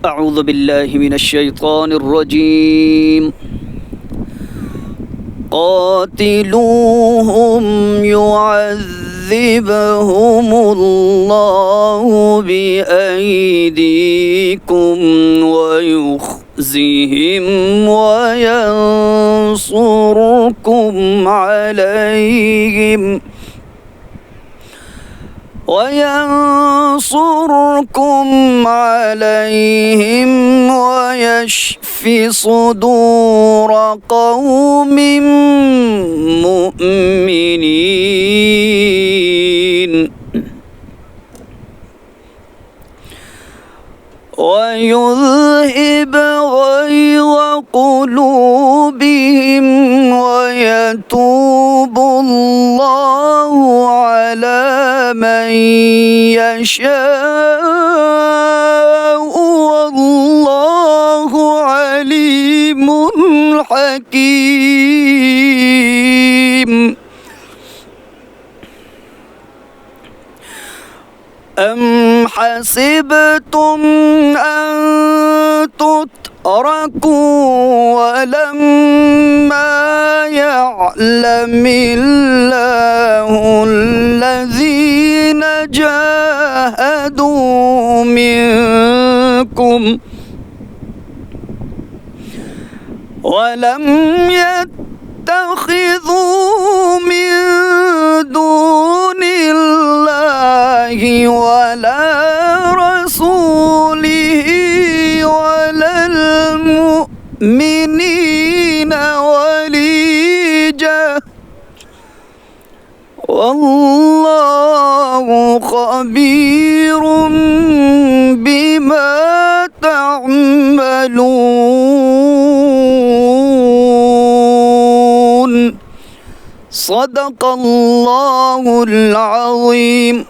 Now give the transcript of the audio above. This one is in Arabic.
أعوذ بالله من الشيطان الرجيم. قاتلوهم يعذبهم الله بأيديكم ويخزهم وينصركم عليهم ويشف صدور قوم مؤمنين ويذهب غيظ قلوبهم ويتوب الله على من يشاء والله عليم حكيم. أم حسبتم أن تتركوا ولما يعلم الله الذين جاهدوا منكم ولم يتخذوا من دون الله ولا رسوله ولا المؤمنين وليجة والله خبير بما تعملون. صدق الله العظيم.